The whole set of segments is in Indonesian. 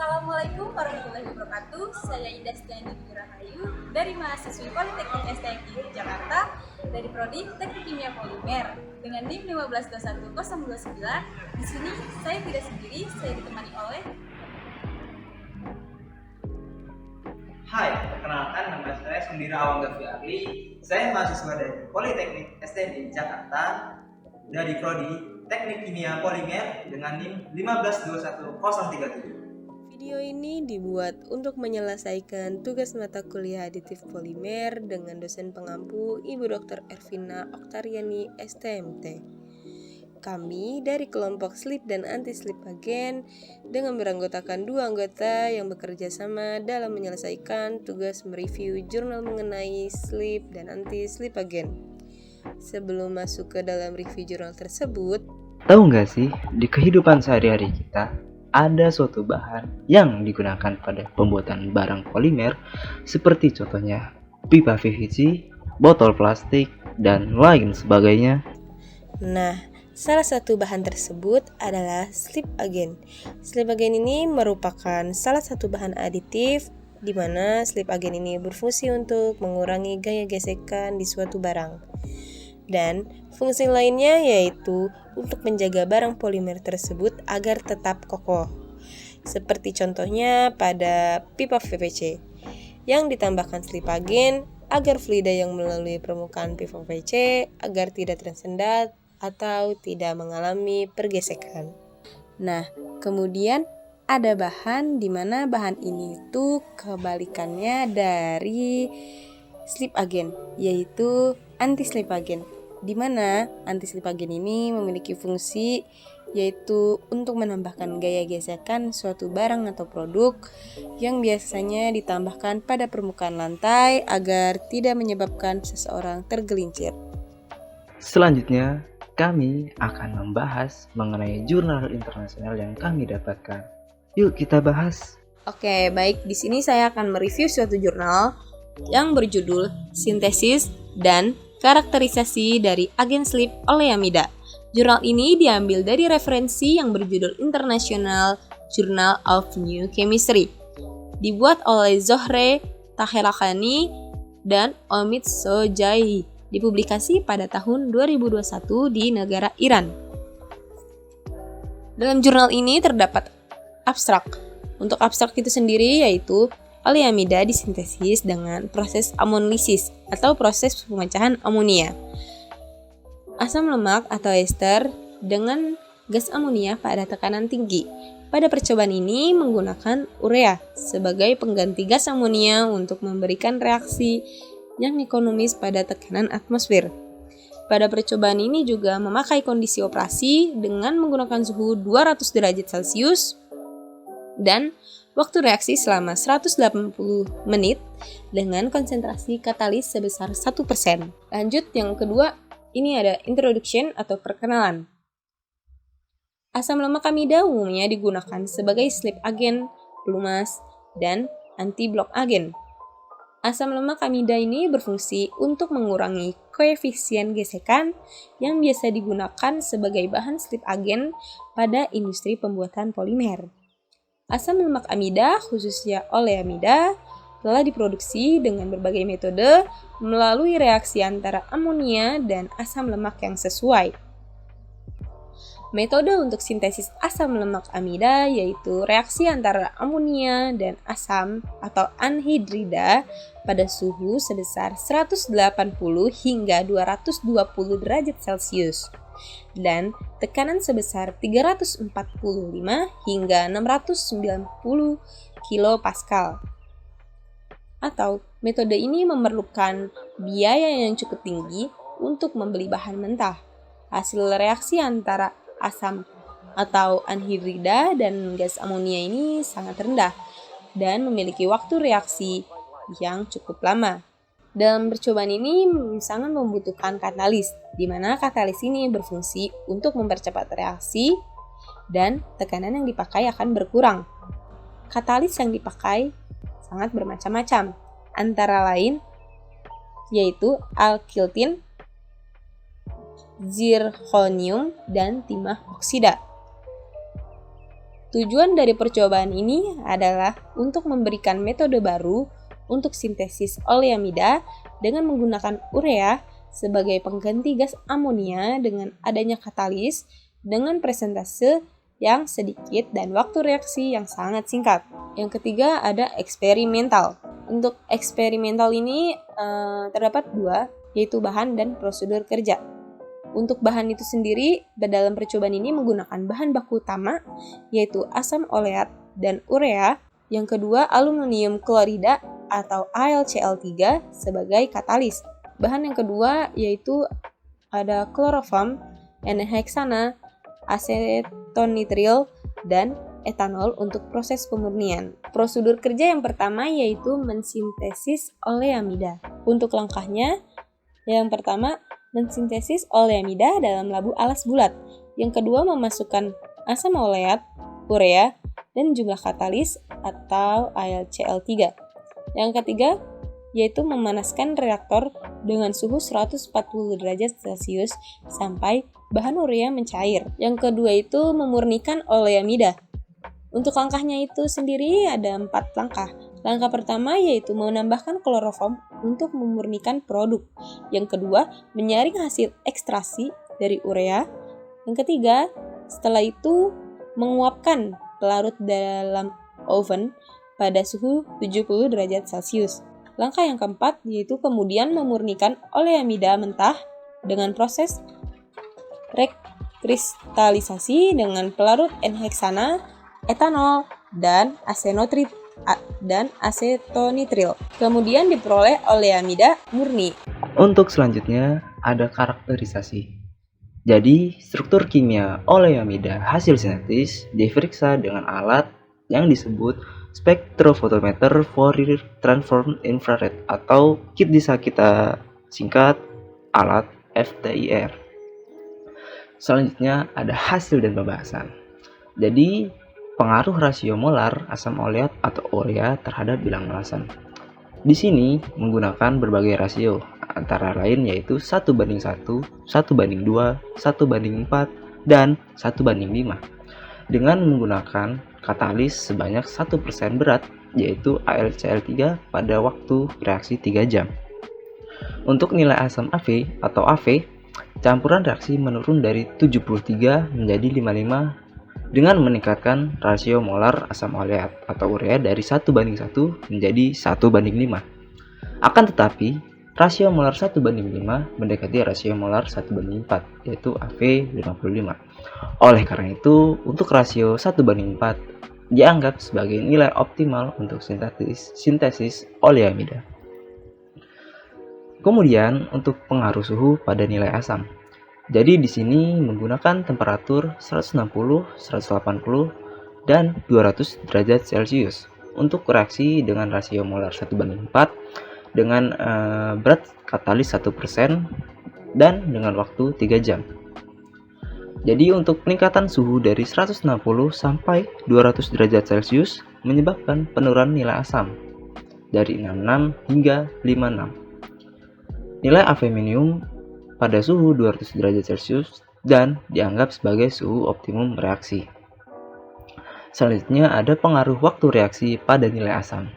Assalamualaikum warahmatullahi wabarakatuh. Saya Ida Stiani Rahayu dari mahasiswi Politeknik STMI Jakarta dari Prodi Teknik Kimia Polimer dengan NIM 1521029. Di sini saya tidak sendiri, saya ditemani oleh Hai, perkenalkan nama saya Sundira Awanggavi Arli. Saya mahasiswa dari Politeknik STMI Jakarta dari Prodi Teknik Kimia Polimer dengan NIM 1521037. Video ini dibuat untuk menyelesaikan tugas mata kuliah aditif polimer dengan dosen pengampu Ibu Dr. Ervina Oktariani STMT. Kami dari kelompok Slip dan Anti-Slip Agen dengan beranggotakan 2 anggota yang bekerja sama dalam menyelesaikan tugas mereview jurnal mengenai Slip dan Anti-Slip Agen. Sebelum masuk ke dalam review jurnal tersebut, tahu nggak sih, di kehidupan sehari-hari kita ada suatu bahan yang digunakan pada pembuatan barang polimer seperti contohnya pipa PVC, botol plastik, dan lain sebagainya. Nah, salah satu bahan tersebut adalah slip agen. Slip agen ini merupakan salah satu bahan aditif di mana slip agen ini berfungsi untuk mengurangi gaya gesekan di suatu barang. Dan fungsi lainnya yaitu untuk menjaga barang polimer tersebut agar tetap kokoh. Seperti contohnya pada pipa PVC yang ditambahkan slip agen agar fluida yang melalui permukaan pipa PVC agar tidak tersendat atau tidak mengalami pergesekan. Nah, kemudian ada bahan di mana bahan ini itu kebalikannya dari slip agen, yaitu anti-slip agen. Di mana anti-slip agen ini memiliki fungsi yaitu untuk menambahkan gaya gesekan suatu barang atau produk yang biasanya ditambahkan pada permukaan lantai agar tidak menyebabkan seseorang tergelincir. Selanjutnya, kami akan membahas mengenai jurnal internasional yang kami dapatkan. Yuk kita bahas. Oke, baik. Di sini saya akan mereview suatu jurnal yang berjudul Sintesis dan Karakterisasi dari Agen Slip oleh Amida. Jurnal ini diambil dari referensi yang berjudul International Journal of New Chemistry. Dibuat oleh Zohre Tahelakani dan Omid Sojai. Dipublikasi pada tahun 2021 di negara Iran. Dalam jurnal ini terdapat abstrak. Untuk abstrak itu sendiri yaitu oleamida disintesis dengan proses amonisis atau proses pemecahan amonia. Asam lemak atau ester dengan gas amonia pada tekanan tinggi. Pada percobaan ini menggunakan urea sebagai pengganti gas amonia untuk memberikan reaksi yang ekonomis pada tekanan atmosfer. Pada percobaan ini juga memakai kondisi operasi dengan menggunakan suhu 200 derajat Celcius dan waktu reaksi selama 180 menit dengan konsentrasi katalis sebesar 1%. Lanjut, yang kedua, ini ada introduction atau perkenalan. Asam lemak amida umumnya digunakan sebagai slip agen, pelumas, dan anti-block agen. Asam lemak amida ini berfungsi untuk mengurangi koefisien gesekan yang biasa digunakan sebagai bahan slip agen pada industri pembuatan polimer. Asam lemak amida, khususnya oleamida, telah diproduksi dengan berbagai metode melalui reaksi antara amonia dan asam lemak yang sesuai. Metode untuk sintesis asam lemak amida yaitu reaksi antara amonia dan asam atau anhidrida pada suhu sebesar 180 hingga 220 derajat Celcius dan tekanan sebesar 345 hingga 690 kilopascal. Atau metode ini memerlukan biaya yang cukup tinggi untuk membeli bahan mentah. Hasil reaksi antara asam atau anhidrida dan gas amonia ini sangat rendah dan memiliki waktu reaksi yang cukup lama. Dalam percobaan ini sangat membutuhkan katalis, di mana katalis ini berfungsi untuk mempercepat reaksi dan tekanan yang dipakai akan berkurang. Katalis yang dipakai sangat bermacam-macam, antara lain yaitu alkiltin, zirconium, dan timah oksida. Tujuan dari percobaan ini adalah untuk memberikan metode baru untuk sintesis oleamida dengan menggunakan urea sebagai pengganti gas amonia dengan adanya katalis dengan presentase yang sedikit dan waktu reaksi yang sangat singkat. Yang ketiga ada eksperimental. Untuk eksperimental ini terdapat dua, yaitu bahan dan prosedur kerja. Untuk bahan itu sendiri, dalam percobaan ini menggunakan bahan baku utama, yaitu asam oleat dan urea. Yang kedua, aluminium klorida atau AlCl3 sebagai katalis. Bahan yang kedua yaitu ada kloroform, N-heksana, asetonitril, dan etanol untuk proses pemurnian. Prosedur kerja yang pertama yaitu mensintesis oleamida. Untuk langkahnya, yang pertama mensintesis oleamida dalam labu alas bulat. Yang kedua memasukkan asam oleat, urea, dan jumlah katalis atau AlCl3. Yang ketiga yaitu memanaskan reaktor dengan suhu 140 derajat Celcius sampai bahan urea mencair. Yang kedua itu memurnikan oleamida. Untuk langkahnya itu sendiri ada 4 langkah. Langkah pertama yaitu menambahkan kloroform untuk memurnikan produk. Yang kedua, menyaring hasil ekstraksi dari urea. Yang ketiga, setelah itu menguapkan pelarut dalam oven pada suhu 70 derajat Celcius. Langkah yang keempat yaitu kemudian memurnikan oleamida mentah dengan proses rekristalisasi dengan pelarut N-heksana, etanol, dan asetonitril. Kemudian diperoleh oleamida murni. Untuk selanjutnya ada karakterisasi. Jadi, struktur kimia oleamida hasil sintetis diperiksa dengan alat yang disebut spektrofotometer Fourier transform infrared atau bisa kita singkat alat FTIR. Selanjutnya ada hasil dan pembahasan. Jadi, pengaruh rasio molar asam oleat atau urea terhadap bilangan asam. Di sini menggunakan berbagai rasio, antara lain yaitu 1:1, 1:2, 1:4, dan 1:5. Dengan menggunakan katalis sebanyak 1% berat, yaitu AlCl3 pada waktu reaksi 3 jam. Untuk nilai asam Ag atau Av, campuran reaksi menurun dari 73 menjadi 55 dengan meningkatkan rasio molar asam oleat atau urea dari 1:1 menjadi 1:5. Akan tetapi, rasio molar 1:5 mendekati rasio molar 1:4, yaitu Av 55. Oleh karena itu, untuk rasio 1:4 dianggap sebagai nilai optimal untuk sintesis oleamida. Kemudian, untuk pengaruh suhu pada nilai asam. Jadi di sini menggunakan temperatur 160, 180, dan 200 derajat Celcius untuk reaksi dengan rasio molar 1:4 dengan berat katalis 1% dan dengan waktu 3 jam. Jadi untuk peningkatan suhu dari 160 sampai 200 derajat Celcius menyebabkan penurunan nilai asam dari 66 hingga 56. Nilai Av minimum pada suhu 200 derajat Celcius dan dianggap sebagai suhu optimum reaksi. Selanjutnya ada pengaruh waktu reaksi pada nilai asam.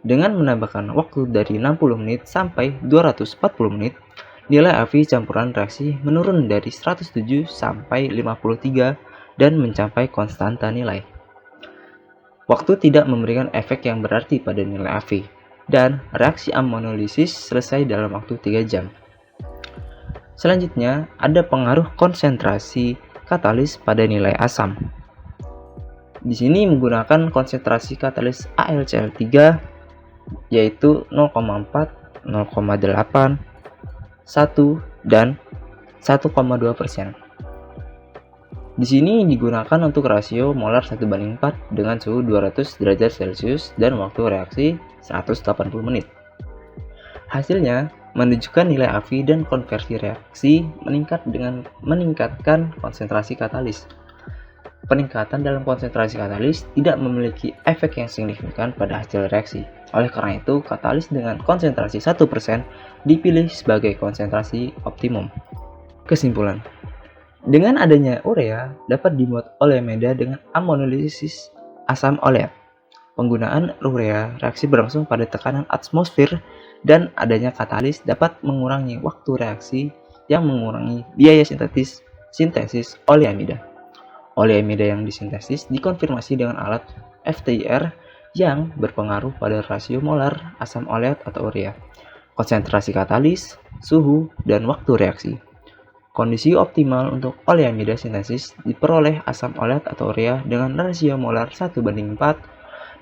Dengan menambahkan waktu dari 60 menit sampai 240 menit, nilai Av campuran reaksi menurun dari 107 sampai 53 dan mencapai konstanta nilai. Waktu tidak memberikan efek yang berarti pada nilai Av, dan reaksi ammonolisis selesai dalam waktu 3 jam. Selanjutnya, ada pengaruh konsentrasi katalis pada nilai asam. Di sini menggunakan konsentrasi katalis AlCl3 yaitu 0,4, 0,8, 1, dan 1,2%. Di sini digunakan untuk rasio molar 1:4 dengan suhu 200 derajat Celcius dan waktu reaksi 180 menit. Hasilnya menunjukkan nilai Av dan konversi reaksi meningkat dengan meningkatkan konsentrasi katalis. Peningkatan dalam konsentrasi katalis tidak memiliki efek yang signifikan pada hasil reaksi. Oleh karena itu, katalis dengan konsentrasi 1% dipilih sebagai konsentrasi optimum. Kesimpulan, Dengan adanya urea dapat dimuat oleamida dengan amonolisis asam oleat. Penggunaan urea reaksi berlangsung pada tekanan atmosfer dan adanya katalis dapat mengurangi waktu reaksi yang mengurangi biaya sintesis oleamida. Oleamida yang disintesis dikonfirmasi dengan alat FTIR yang berpengaruh pada rasio molar asam oleat atau urea, konsentrasi katalis, suhu, dan waktu reaksi. Kondisi optimal untuk oleamida sintesis diperoleh asam oleat atau urea dengan rasio molar 1:4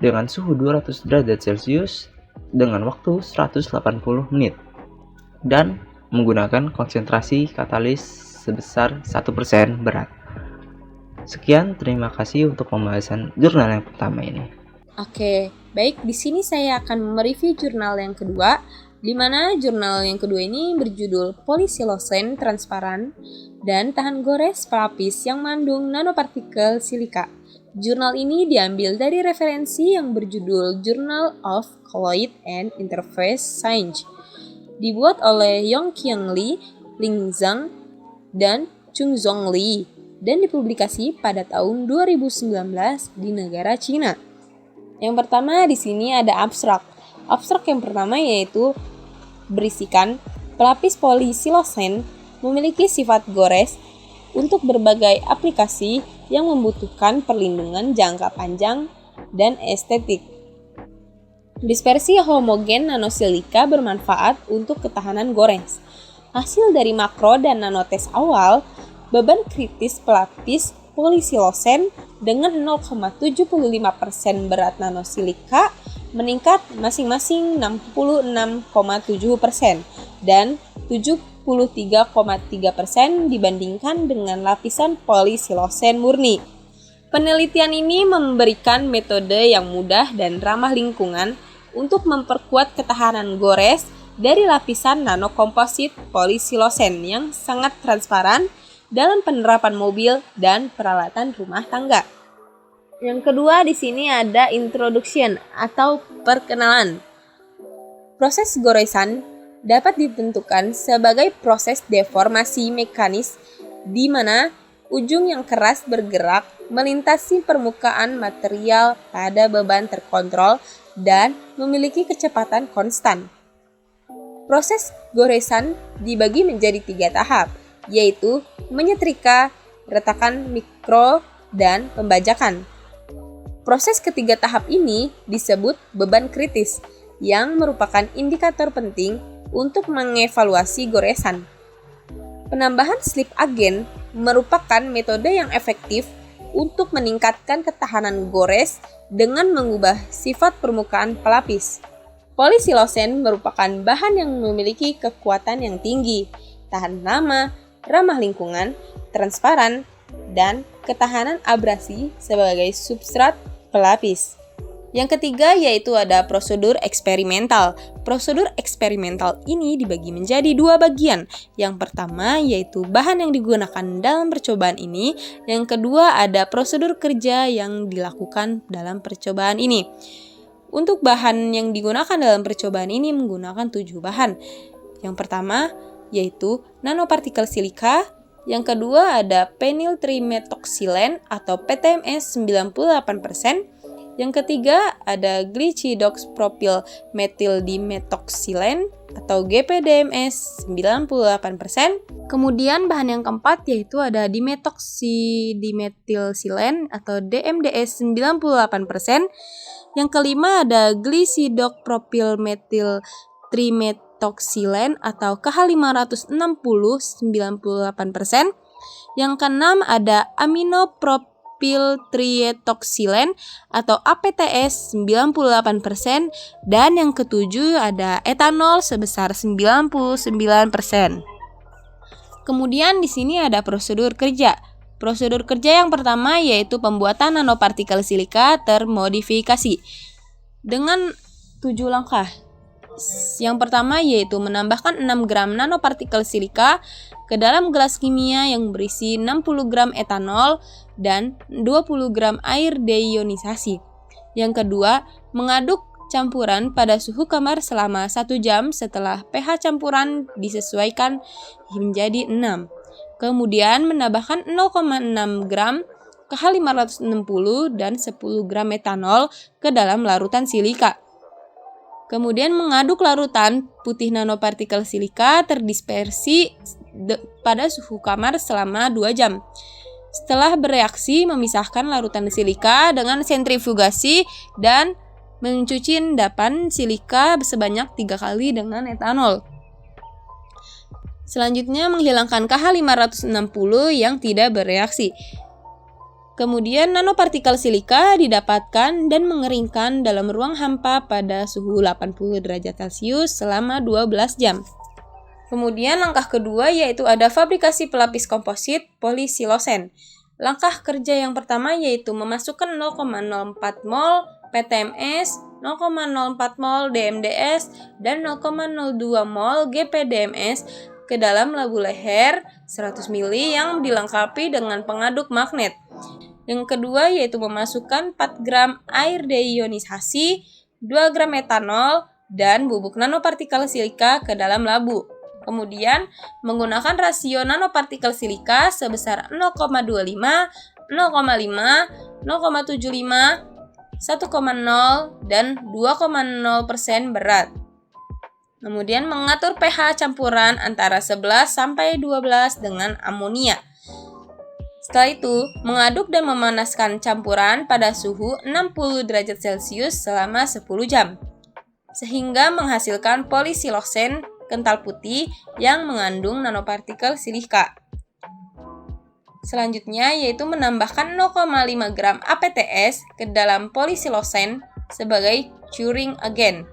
dengan suhu 200 derajat Celcius dengan waktu 180 menit dan menggunakan konsentrasi katalis sebesar 1% berat. Sekian, terima kasih untuk pembahasan jurnal yang pertama ini. Oke, baik, di sini saya akan mereview jurnal yang kedua, di mana jurnal yang kedua ini berjudul Polysiloxane transparan dan tahan gores pelapis yang mengandung nanopartikel silika. Jurnal ini diambil dari referensi yang berjudul Journal of Colloid and Interface Science. Dibuat oleh Yongqiang Li, Ling Zhang, dan Chungzhong Li, dan dipublikasi pada tahun 2019 di negara Cina. Yang pertama di sini ada abstrak. Abstrak yang pertama yaitu berisikan pelapis polysiloxane memiliki sifat gores untuk berbagai aplikasi yang membutuhkan perlindungan jangka panjang dan estetik. Dispersi homogen nanosilika bermanfaat untuk ketahanan gores. Hasil dari makro dan nanotes awal, beban kritis pelapis polysiloxane dengan 0,75% berat nanosilika meningkat masing-masing 66,7% dan 73,3% dibandingkan dengan lapisan polysiloxane murni. Penelitian ini memberikan metode yang mudah dan ramah lingkungan untuk memperkuat ketahanan gores dari lapisan nanokomposit polysiloxane yang sangat transparan dalam penerapan mobil dan peralatan rumah tangga. Yang kedua di sini ada introduction atau perkenalan. Proses goresan dapat ditentukan sebagai proses deformasi mekanis di mana ujung yang keras bergerak melintasi permukaan material pada beban terkontrol dan memiliki kecepatan konstan. Proses goresan dibagi menjadi 3 tahap, yaitu menyetrika, retakan mikro, dan pembajakan. Proses ketiga tahap ini disebut beban kritis, yang merupakan indikator penting untuk mengevaluasi goresan. Penambahan slip agen merupakan metode yang efektif untuk meningkatkan ketahanan gores dengan mengubah sifat permukaan pelapis. Polysiloxane merupakan bahan yang memiliki kekuatan yang tinggi, tahan lama, ramah lingkungan, transparan, dan ketahanan abrasi sebagai substrat pelapis. Yang ketiga yaitu ada prosedur eksperimental. Prosedur eksperimental ini dibagi menjadi 2 bagian. Yang pertama yaitu bahan yang digunakan dalam percobaan ini. Yang kedua ada prosedur kerja yang dilakukan dalam percobaan ini. Untuk bahan yang digunakan dalam percobaan ini menggunakan 7 bahan. Yang pertama yaitu nanopartikel silika. Yang kedua ada penyl trimetoxylane atau PTMS 98%. Yang ketiga ada glycidoxpropyl methyldimetoxylane atau GPDMS 98%. Kemudian bahan yang keempat yaitu ada dimetoxydimethylsilane atau DMDS 98%. Yang kelima ada glycidoxpropyl methyltrimetoxylane atau KH560 98%. Yang keenam ada aminopropyltriethoxylane atau APTS 98%, dan yang ketujuh ada etanol sebesar 99%. Kemudian di sini ada prosedur kerja. Prosedur kerja yang pertama yaitu pembuatan nanopartikel silika termodifikasi dengan 7 langkah. Yang pertama yaitu menambahkan 6 gram nanopartikel silika ke dalam gelas kimia yang berisi 60 gram etanol dan 20 gram air deionisasi. Yang kedua, mengaduk campuran pada suhu kamar selama 1 jam setelah pH campuran disesuaikan menjadi 6. Kemudian menambahkan 0,6 gram KH560 dan 10 gram metanol ke dalam larutan silika. Kemudian mengaduk larutan putih nanopartikel silika terdispersi pada suhu kamar selama 2 jam. Setelah bereaksi, memisahkan larutan silika dengan sentrifugasi dan mencuci endapan silika sebanyak 3 kali dengan etanol. Selanjutnya menghilangkan KH560 yang tidak bereaksi. Kemudian nanopartikel silika didapatkan dan mengeringkan dalam ruang hampa pada suhu 80 derajat Celcius selama 12 jam. Kemudian langkah kedua yaitu ada fabrikasi pelapis komposit polisilosen. Langkah kerja yang pertama yaitu memasukkan 0,04 mol PTMS, 0,04 mol DMDS, dan 0,02 mol GPDMS ke dalam labu leher 100 ml yang dilengkapi dengan pengaduk magnet. Yang kedua yaitu memasukkan 4 gram air deionisasi, 2 gram metanol, dan bubuk nanopartikel silika ke dalam labu. Kemudian menggunakan rasio nanopartikel silika sebesar 0,25, 0,5, 0,75, 1,0, dan 2,0% berat. Kemudian mengatur pH campuran antara 11 sampai 12 dengan amonia. Setelah itu, mengaduk dan memanaskan campuran pada suhu 60 derajat Celcius selama 10 jam, sehingga menghasilkan polisilosen kental putih yang mengandung nanopartikel silika. Selanjutnya yaitu menambahkan 0,5 gram APTS ke dalam polisilosen sebagai curing agent.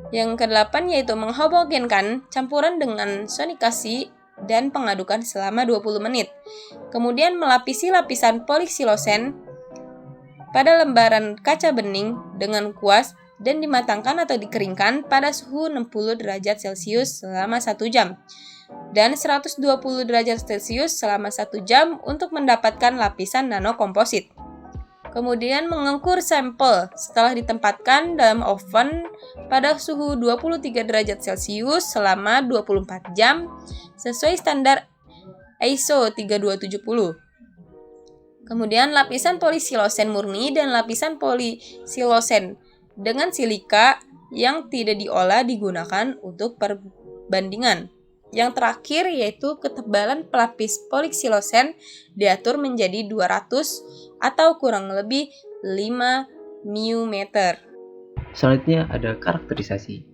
Yang kedelapan yaitu menghomogenkan campuran dengan sonikasi dan pengadukan selama 20 menit. Kemudian melapisi lapisan polisilosen pada lembaran kaca bening dengan kuas dan dimatangkan atau dikeringkan pada suhu 60 derajat Celcius selama 1 jam dan 120 derajat Celcius selama 1 jam untuk mendapatkan lapisan nanokomposit. Kemudian mengukur sampel setelah ditempatkan dalam oven pada suhu 23 derajat Celcius selama 24 jam sesuai standar ISO 3270. Kemudian lapisan polisilosen murni dan lapisan polisilosen dengan silika yang tidak diolah digunakan untuk perbandingan. Yang terakhir yaitu ketebalan pelapis polisilosen diatur menjadi 200 atau kurang lebih 5 μm. Selanjutnya ada karakterisasi.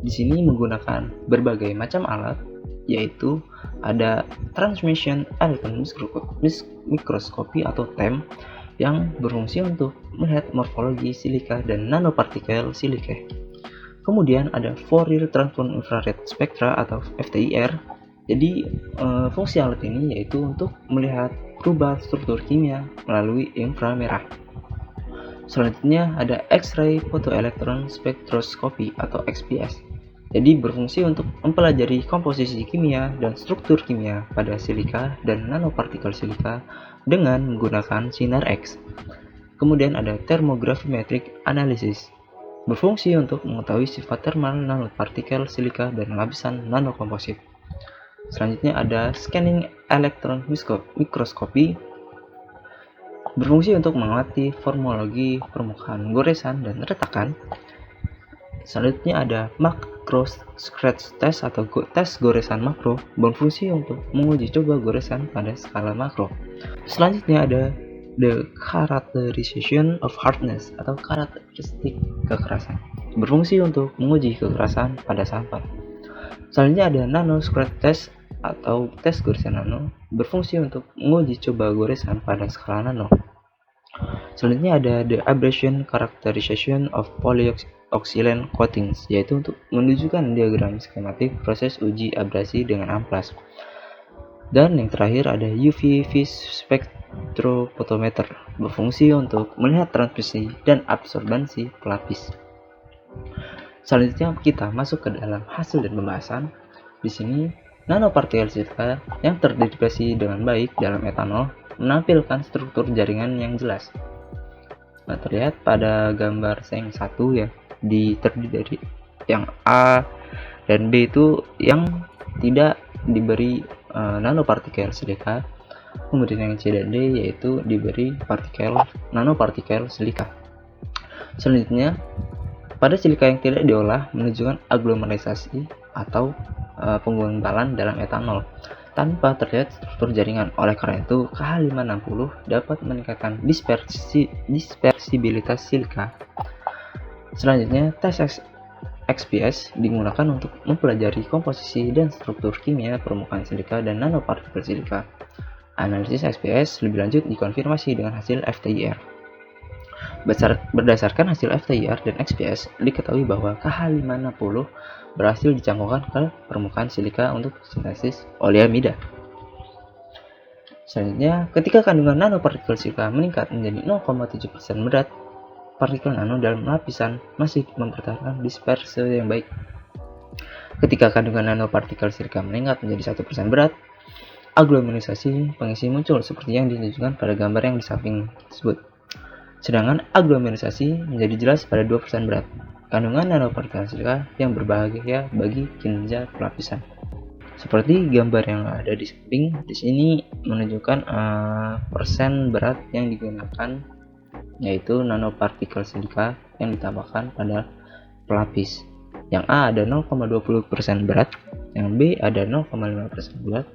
Di sini menggunakan berbagai macam alat, yaitu ada Transmission Electron Microscopy atau TEM yang berfungsi untuk melihat morfologi silika dan nanopartikel silika. Kemudian ada Fourier Transform Infrared Spectra atau FTIR. Jadi fungsi alat ini yaitu untuk melihat perubahan struktur kimia melalui inframerah. Selanjutnya ada X-ray Photoelectron Spectroscopy atau XPS. Jadi berfungsi untuk mempelajari komposisi kimia dan struktur kimia pada silika dan nanopartikel silika dengan menggunakan sinar X. Kemudian ada Thermogravimetric Analysis. Berfungsi untuk mengetahui sifat thermal nanopartikel silika dan lapisan nanokomposit. Selanjutnya ada Scanning Electron Microscopy. Berfungsi untuk mengamati formologi permukaan goresan dan retakan. Selanjutnya ada Macro Scratch Test atau tes goresan makro. Berfungsi untuk menguji coba goresan pada skala makro. Selanjutnya ada The Characterization of Hardness atau karakteristik kekerasan. Berfungsi untuk menguji kekerasan pada sampel. Selanjutnya ada Nano Scratch Test atau tes goresan nano. Berfungsi untuk menguji coba goresan pada skala nano. Selanjutnya ada The Abrasion Characterization of Polyoxylene Coatings, yaitu untuk menunjukkan diagram skematik proses uji abrasi dengan amplas. Dan yang terakhir ada UV Vis Spectrophotometer, berfungsi untuk melihat transmisi dan absorbansi pelapis. Selanjutnya kita masuk ke dalam hasil dan pembahasan. Di sini nanopartikel silika yang terdeteksi dengan baik dalam etanol menampilkan struktur jaringan yang jelas. Nah, terlihat pada gambar yang satu ya, terdiri dari yang A dan B itu yang tidak diberi nanopartikel silika. Kemudian yang C dan D yaitu diberi nanopartikel silika. Selanjutnya, pada silika yang tidak diolah menunjukkan aglomerasi atau penggumpalan dalam etanol tanpa terlihat struktur jaringan. Oleh karena itu, KH560 dapat meningkatkan dispersibilitas silika. Selanjutnya, tes XPS digunakan untuk mempelajari komposisi dan struktur kimia permukaan silika dan nanopartikel silika. Analisis XPS lebih lanjut dikonfirmasi dengan hasil FTIR. Berdasarkan hasil FTIR dan XPS, diketahui bahwa KH560 berhasil dicangkokkan ke permukaan silika untuk sintesis oleamida. Selanjutnya, ketika kandungan nanopartikel silika meningkat menjadi 0,7% berat, partikel nano dalam lapisan masih mempertahankan dispersi yang baik. Ketika kandungan nanopartikel silika meningkat menjadi 1% berat, aglomerasi pengisi muncul seperti yang ditunjukkan pada gambar yang di samping tersebut. Sedangkan aglomerasi menjadi jelas pada 2% berat. Kandungan nanopartikel silika yang berbahaya bagi kinerja pelapisan. Seperti gambar yang ada di samping, di sini menunjukkan persen berat yang digunakan, yaitu nanopartikel silika yang ditambahkan pada pelapis. Yang A ada 0,20% berat, yang B ada 0,5% berat,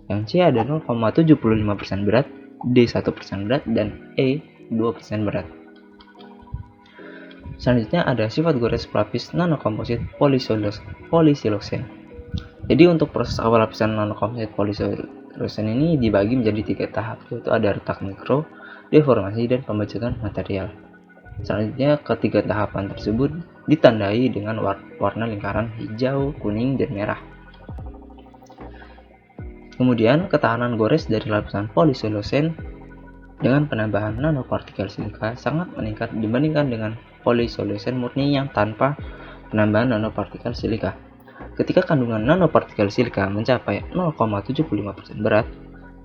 yang C ada 0,75% berat, D 1% berat, dan E 2% berat. Selanjutnya ada sifat gores pelapis nanokomposit polisiloxane. Jadi untuk proses awal lapisan nanokomposit polisiloxane ini dibagi menjadi 3 tahap, yaitu ada retak mikro, deformasi, dan pembajakan material. Selanjutnya, ketiga tahapan tersebut ditandai dengan warna lingkaran hijau, kuning, dan merah. Kemudian, ketahanan gores dari lapisan polisiloxane dengan penambahan nanopartikel silika sangat meningkat dibandingkan dengan polisiloxane murni yang tanpa penambahan nanopartikel silika. Ketika kandungan nanopartikel silika mencapai 0,75% berat,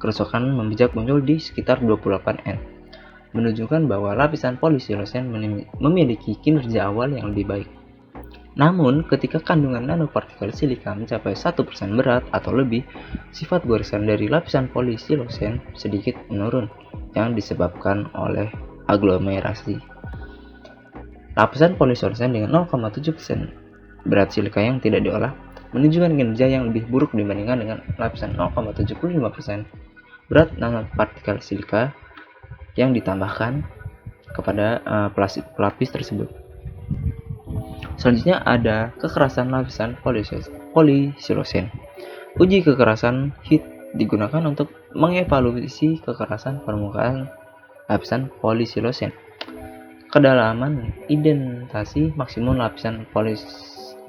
kerusakan membejat muncul di sekitar 28 N, menunjukkan bahwa lapisan polisiloxane memiliki kinerja awal yang lebih baik. Namun, ketika kandungan nanopartikel silika mencapai 1% berat atau lebih, sifat goresan dari lapisan polisiloxane sedikit menurun, yang disebabkan oleh aglomerasi. Lapisan polisiloxane dengan 0,7% berat silika yang tidak diolah menunjukkan kinerja yang lebih buruk dibandingkan dengan lapisan 0,75% berat nanopartikel silika yang ditambahkan kepada pelapis tersebut. Selanjutnya ada kekerasan lapisan polisiloxane. Uji kekerasan HIT digunakan untuk mengevaluasi kekerasan permukaan lapisan polisiloxane. Kedalaman indentasi maksimum lapisan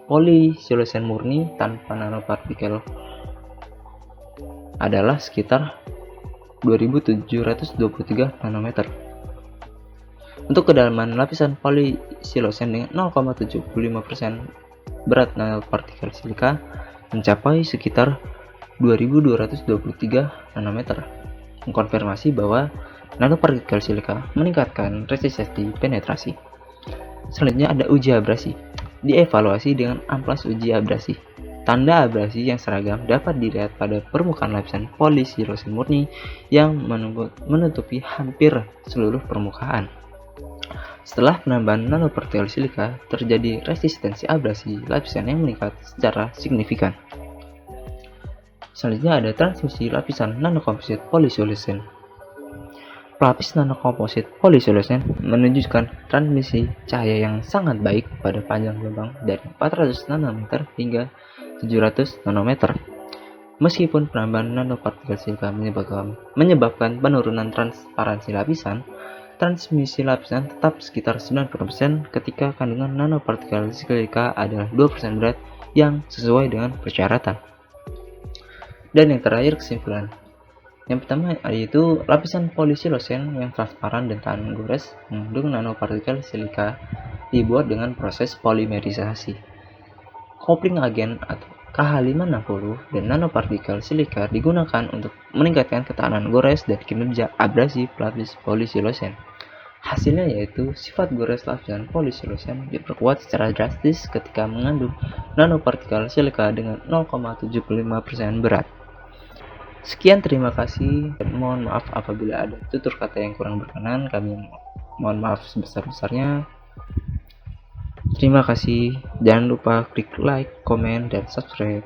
polisiloxane murni tanpa nanopartikel adalah sekitar 2723 nanometer. Untuk kedalaman lapisan polisiloxane dengan 0,75% berat nanopartikel silika mencapai sekitar 2223 nanometer, mengkonfirmasi bahwa nanopartikel silika meningkatkan resistensi penetrasi. Selanjutnya ada uji abrasi. Dievaluasi dengan amplas uji abrasi. Tanda abrasi yang seragam dapat dilihat pada permukaan lapisan polisiloxane murni yang menutupi hampir seluruh permukaan. Setelah penambahan nanopartikel silika, terjadi resistensi abrasi lapisan yang meningkat secara signifikan. Selanjutnya ada transmisi lapisan nanokomposit polisiloxane. Pelapis nanokomposit polisiloxane menunjukkan transmisi cahaya yang sangat baik pada panjang gelombang dari 400 nanometer hingga 700 nanometer. Meskipun penambahan nanopartikel silika menyebabkan penurunan transparansi lapisan, transmisi lapisan tetap sekitar 90% ketika kandungan nanopartikel silika adalah 2% berat yang sesuai dengan persyaratan. Dan yang terakhir, kesimpulan. Yang pertama yaitu lapisan polisiloxane yang transparan dan tahan gores mengandung nanopartikel silika dibuat dengan proses polimerisasi. Coupling agen atau KH560 dan nanopartikel silika digunakan untuk meningkatkan ketahanan gores dan kinerja abrasi pelapis polisiloxane. Hasilnya yaitu sifat gores lapisan polisiloxane diperkuat secara drastis ketika mengandung nanopartikel silika dengan 0,75% berat. Sekian, terima kasih, dan mohon maaf apabila ada tutur kata yang kurang berkenan. Kami mohon maaf sebesar-besarnya. Terima kasih. Jangan lupa klik like, komen, dan subscribe.